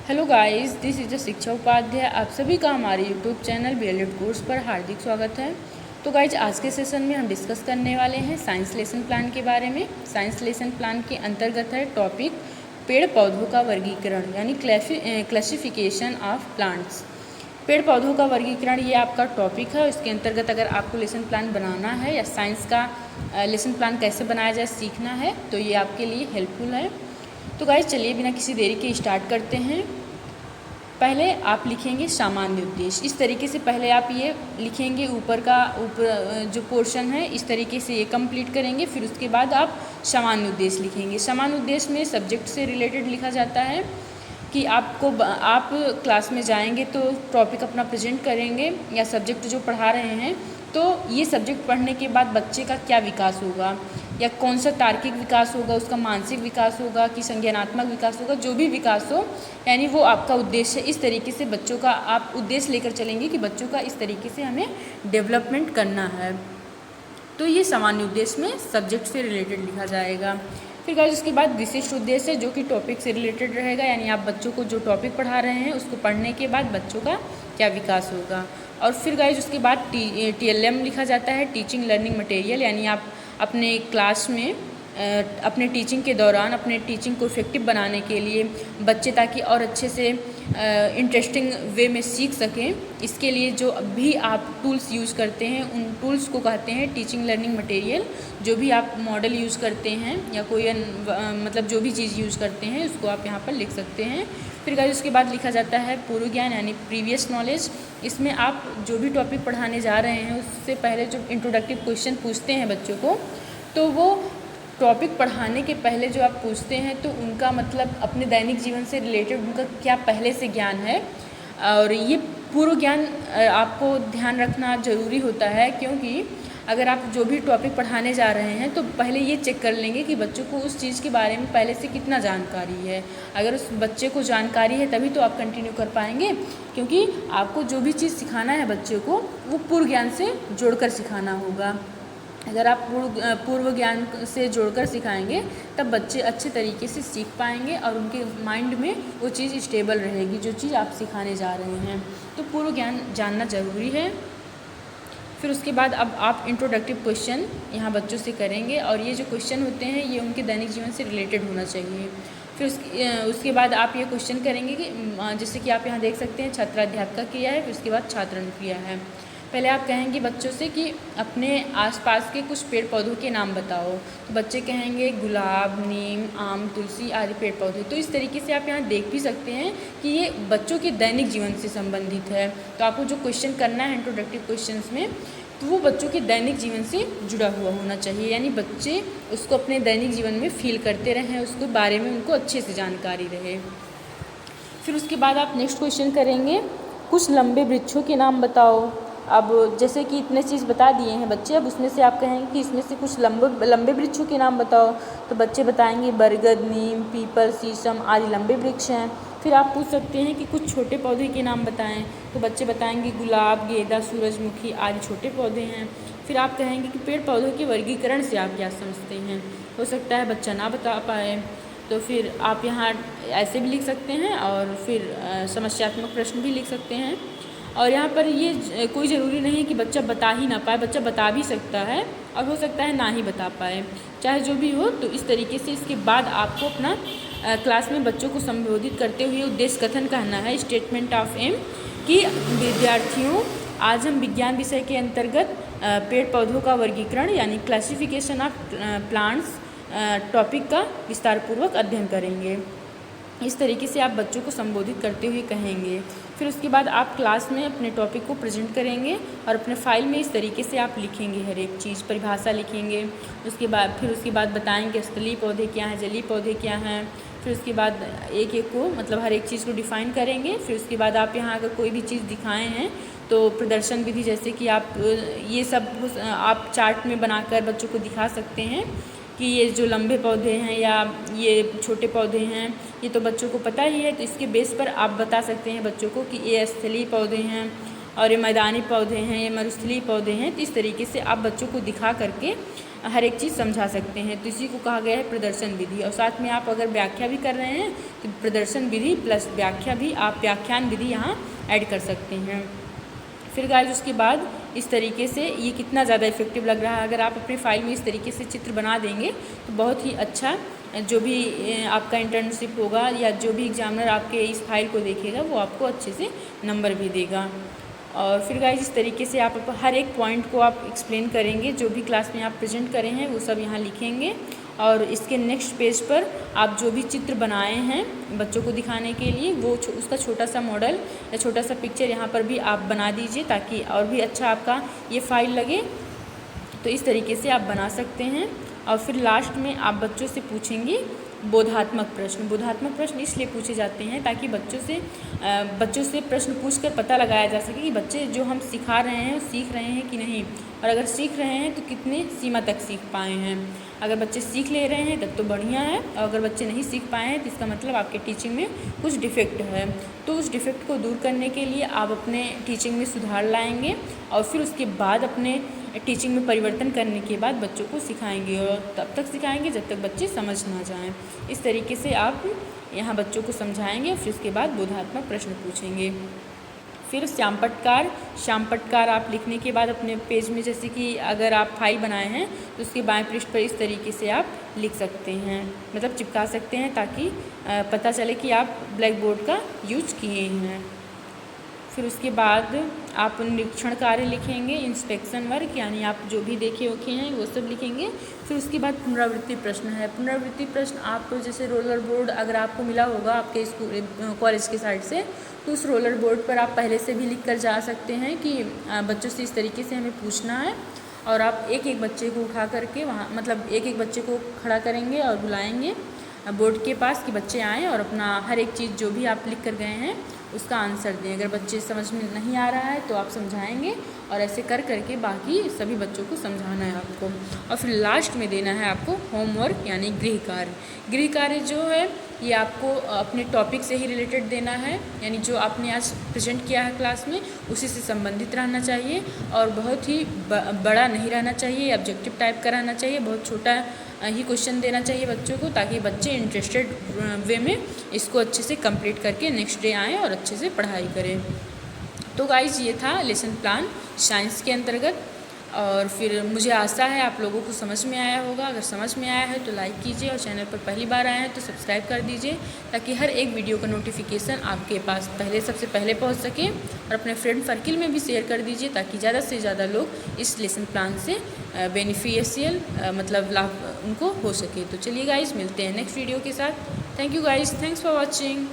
Hello guys, this is the शिक्षा उपाध्याय। आप सभी का हमारे यूट्यूब चैनल बीएलएड कोर्स पर हार्दिक स्वागत है। तो गाइज, आज के सेशन में हम डिस्कस करने वाले हैं साइंस लेसन प्लान के बारे में। साइंस लेसन प्लान के अंतर्गत है टॉपिक पेड़ पौधों का वर्गीकरण यानी क्लासिफिकेशन ऑफ प्लांट्स। पेड़ पौधों का वर्गीकरण ये आपका टॉपिक है। इसके अंतर्गत अगर आपको लेसन प्लान बनाना है या साइंस का लेसन प्लान कैसे बनाया जाए सीखना है तो ये आपके लिए हेल्पफुल है। तो गाइस, चलिए बिना किसी देरी के स्टार्ट करते हैं। पहले आप लिखेंगे सामान्य उद्देश्य। इस तरीके से पहले आप ये लिखेंगे, ऊपर जो पोर्शन है इस तरीके से ये कंप्लीट करेंगे। फिर उसके बाद आप सामान्य उद्देश्य लिखेंगे। सामान्य उद्देश्य में सब्जेक्ट से रिलेटेड लिखा जाता है कि आप क्लास में जाएंगे तो टॉपिक अपना प्रेजेंट करेंगे या सब्जेक्ट जो पढ़ा रहे हैं तो ये सब्जेक्ट पढ़ने के बाद बच्चे का क्या विकास होगा या कौन सा तार्किक विकास होगा, उसका मानसिक विकास होगा कि संज्ञानात्मक विकास होगा, जो भी विकास हो यानी वो आपका उद्देश्य है। इस तरीके से बच्चों का आप उद्देश्य लेकर चलेंगे कि बच्चों का इस तरीके से हमें डेवलपमेंट करना है। तो ये सामान्य उद्देश्य में सब्जेक्ट से रिलेटेड लिखा जाएगा। फिर गाइस, उसके बाद विशिष्ट उद्देश्य जो कि टॉपिक से रिलेटेड रहेगा, यानी आप बच्चों को जो टॉपिक पढ़ा रहे हैं उसको पढ़ने के बाद बच्चों का क्या विकास होगा। और फिर गाइस, उसके बाद TLM लिखा जाता है, टीचिंग लर्निंग मटेरियल, यानी आप अपने क्लास में अपने टीचिंग के दौरान अपने टीचिंग को इफेक्टिव बनाने के लिए बच्चे ताकि और अच्छे से इंटरेस्टिंग वे में सीख सकें, इसके लिए जो भी आप टूल्स यूज़ करते हैं उन टूल्स को कहते हैं टीचिंग लर्निंग मटेरियल। जो भी आप मॉडल यूज़ करते हैं या कोई मतलब जो भी चीज़ यूज़ करते हैं उसको आप यहाँ पर लिख सकते हैं। फिर गाइस, उसके बाद लिखा जाता है पूर्व ज्ञान यानी प्रीवियस नॉलेज। इसमें आप जो भी टॉपिक पढ़ाने जा रहे हैं उससे पहले जो इंट्रोडक्टिव क्वेश्चन पूछते हैं बच्चों को, तो वो टॉपिक पढ़ाने के पहले जो आप पूछते हैं तो उनका मतलब अपने दैनिक जीवन से रिलेटेड उनका क्या पहले से ज्ञान है। और ये पूर्व ज्ञान आपको ध्यान रखना ज़रूरी होता है, क्योंकि अगर आप जो भी टॉपिक पढ़ाने जा रहे हैं तो पहले ये चेक कर लेंगे कि बच्चों को उस चीज़ के बारे में पहले से कितना जानकारी है। अगर उस बच्चे को जानकारी है तभी तो आप कंटिन्यू कर पाएंगे, क्योंकि आपको जो भी चीज़ सिखाना है बच्चे को वो पूर्व ज्ञान से जोड़कर सिखाना होगा। अगर आप पूर्व ज्ञान से जोड़कर सिखाएंगे तब बच्चे अच्छे तरीके से सीख पाएंगे और उनके माइंड में वो चीज़ स्टेबल रहेगी जो चीज़ आप सिखाने जा रहे हैं। तो पूर्व ज्ञान जानना ज़रूरी है। फिर उसके बाद अब आप इंट्रोडक्टिव क्वेश्चन यहाँ बच्चों से करेंगे और ये जो क्वेश्चन होते हैं ये उनके दैनिक जीवन से रिलेटेड होना चाहिए। फिर उसके बाद आप ये क्वेश्चन करेंगे कि जैसे कि आप यहाँ देख सकते हैं छात्राध्यापका क्रिया है, फिर उसके बाद छात्रण क्रिया है। पहले आप कहेंगे बच्चों से कि अपने आसपास के कुछ पेड़ पौधों के नाम बताओ, तो बच्चे कहेंगे गुलाब, नीम, आम, तुलसी आदि पेड़ पौधे। तो इस तरीके से आप यहाँ देख भी सकते हैं कि ये बच्चों के दैनिक जीवन से संबंधित है। तो आपको जो क्वेश्चन करना है इंट्रोडक्टिव क्वेश्चंस में तो वो बच्चों के दैनिक जीवन से जुड़ा हुआ होना चाहिए, यानी बच्चे उसको अपने दैनिक जीवन में फील करते रहें, उसके बारे में उनको अच्छे से जानकारी रहे। फिर उसके बाद आप नेक्स्ट क्वेश्चन करेंगे कुछ लंबे वृक्षों के नाम बताओ। अब जैसे कि इतने चीज़ बता दिए हैं बच्चे, अब उसमें से आप कहेंगे कि इसमें से कुछ लंबे वृक्षों के नाम बताओ। तो बच्चे बताएंगे बरगद, नीम, पीपल, शीशम आदि लंबे वृक्ष हैं। फिर आप पूछ सकते हैं कि कुछ छोटे पौधे के नाम बताएं, तो बच्चे बताएंगे गुलाब, गेंदा, सूरजमुखी आदि छोटे पौधे हैं। फिर आप कहेंगे कि पेड़ पौधों के वर्गीकरण से आप क्या समझते हैं। हो सकता है बच्चा ना बता पाए, तो फिर आप यहाँ ऐसे भी लिख सकते हैं और फिर समस्यात्मक प्रश्न भी लिख सकते हैं। और यहाँ पर ये कोई ज़रूरी नहीं कि बच्चा बता ही ना पाए, बच्चा बता भी सकता है और हो सकता है ना ही बता पाए, चाहे जो भी हो। तो इस तरीके से इसके बाद आपको अपना क्लास में बच्चों को संबोधित करते हुए उद्देश्य कथन कहना है, स्टेटमेंट ऑफ एम, कि विद्यार्थियों आज हम विज्ञान विषय के अंतर्गत पेड़ पौधों का वर्गीकरण यानी क्लासिफिकेशन ऑफ प्लांट्स टॉपिक का विस्तारपूर्वक अध्ययन करेंगे। इस तरीके से आप बच्चों को संबोधित करते हुए कहेंगे। फिर उसके बाद आप क्लास में अपने टॉपिक को प्रेजेंट करेंगे और अपने फाइल में इस तरीके से आप लिखेंगे, हर एक चीज़ परिभाषा लिखेंगे। फिर उसके बाद बताएंगे स्थलीय पौधे क्या हैं, जलीय पौधे क्या हैं। फिर उसके बाद एक एक को मतलब हर एक चीज़ को डिफ़ाइन करेंगे। फिर उसके बाद आप यहाँ अगर कोई भी चीज़ दिखाएँ हैं तो प्रदर्शन विधि, जैसे कि आप ये सब आप चार्ट में बनाकर बच्चों को दिखा सकते हैं कि ये जो लंबे पौधे हैं या ये छोटे पौधे हैं ये तो बच्चों को पता ही है। तो इसके बेस पर आप बता सकते हैं बच्चों को कि ये स्थलीय पौधे हैं और ये मैदानी पौधे हैं, ये मरुस्थलीय पौधे हैं। तो इस तरीके से आप बच्चों को दिखा करके हर एक चीज़ समझा सकते हैं। तो इसी को कहा गया है प्रदर्शन विधि। और साथ में आप अगर व्याख्या भी कर रहे हैं तो प्रदर्शन विधि प्लस व्याख्या भी, आप व्याख्यान विधि यहाँ ऐड कर सकते हैं। फिर गाइस उसके बाद इस तरीके से ये कितना ज़्यादा इफेक्टिव लग रहा है, अगर आप अपने फाइल में इस तरीके से चित्र बना देंगे तो बहुत ही अच्छा जो भी आपका इंटर्नशिप होगा या जो भी एग्जामिनर आपके इस फाइल को देखेगा वो आपको अच्छे से नंबर भी देगा। और फिर गाइस इस तरीके से आप हर एक पॉइंट को आप एक्सप्लेन करेंगे, जो भी क्लास में आप प्रेजेंट करें हैं वो सब यहाँ लिखेंगे। और इसके नेक्स्ट पेज पर आप जो भी चित्र बनाए हैं बच्चों को दिखाने के लिए वो उसका छोटा सा मॉडल या छोटा सा पिक्चर यहाँ पर भी आप बना दीजिए, ताकि और भी अच्छा आपका ये फाइल लगे। तो इस तरीके से आप बना सकते हैं। और फिर लास्ट में आप बच्चों से पूछेंगे बोधात्मक प्रश्न। बोधात्मक प्रश्न इसलिए पूछे जाते हैं ताकि बच्चों से प्रश्न पूछकर पता लगाया जा सके कि बच्चे जो हम सिखा रहे हैं वो सीख रहे हैं कि नहीं, और अगर सीख रहे हैं तो कितने सीमा तक सीख पाए हैं। अगर बच्चे सीख ले रहे हैं तब तो बढ़िया है, और अगर बच्चे नहीं सीख पाए हैं तो इसका मतलब आपके टीचिंग में कुछ डिफेक्ट है। तो उस डिफेक्ट को दूर करने के लिए आप अपने टीचिंग में सुधार लाएंगे, और फिर उसके बाद अपने टीचिंग में परिवर्तन करने के बाद बच्चों को सिखाएंगे, और तब तक सिखाएंगे जब तक बच्चे समझ ना जाएं। इस तरीके से आप यहाँ बच्चों को समझाएंगे, फिर उसके बाद बोधात्मक प्रश्न पूछेंगे। फिर श्यामपटकार आप लिखने के बाद अपने पेज में, जैसे कि अगर आप फाइल बनाए हैं तो उसके बाएं पृष्ठ पर इस तरीके से आप लिख सकते हैं, मतलब चिपका सकते हैं, ताकि पता चले कि आप ब्लैक बोर्ड का यूज किए हैं। फिर उसके बाद आप निरीक्षण कार्य लिखेंगे, इंस्पेक्शन वर्क, यानी आप जो भी देखे ओखे हैं वो सब लिखेंगे। फिर उसके बाद पुनरावृत्ति प्रश्न है। पुनरावृत्ति प्रश्न आप जैसे रोलर बोर्ड अगर आपको मिला होगा आपके स्कूल कॉलेज की साइड से, तो उस रोलर बोर्ड पर आप पहले से भी लिख कर जा सकते हैं कि बच्चों से इस तरीके से हमें पूछना है, और आप एक एक बच्चे को उठा करके वहाँ, मतलब एक एक बच्चे को खड़ा करेंगे और बुलाएंगे बोर्ड के पास कि बच्चे आएँ और अपना हर एक चीज़ जो भी आप लिख कर गए हैं उसका आंसर दें। अगर बच्चे समझ में नहीं आ रहा है तो आप समझाएंगे, और ऐसे कर करके बाकी सभी बच्चों को समझाना है आपको। और फिर लास्ट में देना है आपको होमवर्क, यानी गृह कार्य। गृह कार्य जो है ये आपको अपने टॉपिक से ही रिलेटेड देना है, यानी जो आपने आज प्रेजेंट किया है क्लास में उसी से संबंधित रहना चाहिए, और बहुत ही बड़ा नहीं रहना चाहिए, ऑब्जेक्टिव टाइप का रहना चाहिए। बहुत छोटा ही क्वेश्चन देना चाहिए बच्चों को, ताकि बच्चे इंटरेस्टेड वे में इसको अच्छे से कंप्लीट करके नेक्स्ट डे आएँ और अच्छे से पढ़ाई करें। तो गाइज ये था लेसन प्लान साइंस के अंतर्गत, और फिर मुझे आशा है आप लोगों को समझ में आया होगा। अगर समझ में आया है तो लाइक कीजिए, और चैनल पर पहली बार आए हैं तो सब्सक्राइब कर दीजिए, ताकि हर एक वीडियो का नोटिफिकेशन आपके पास सबसे पहले पहुंच सके। और अपने फ्रेंड सर्किल में भी शेयर कर दीजिए, ताकि ज़्यादा से ज़्यादा लोग इस लेसन प्लान से बेनिफिशियल मतलब लाभ उनको हो सके। तो चलिए गाइज मिलते हैं नेक्स्ट वीडियो के साथ। Thank you guys, thanks for watching.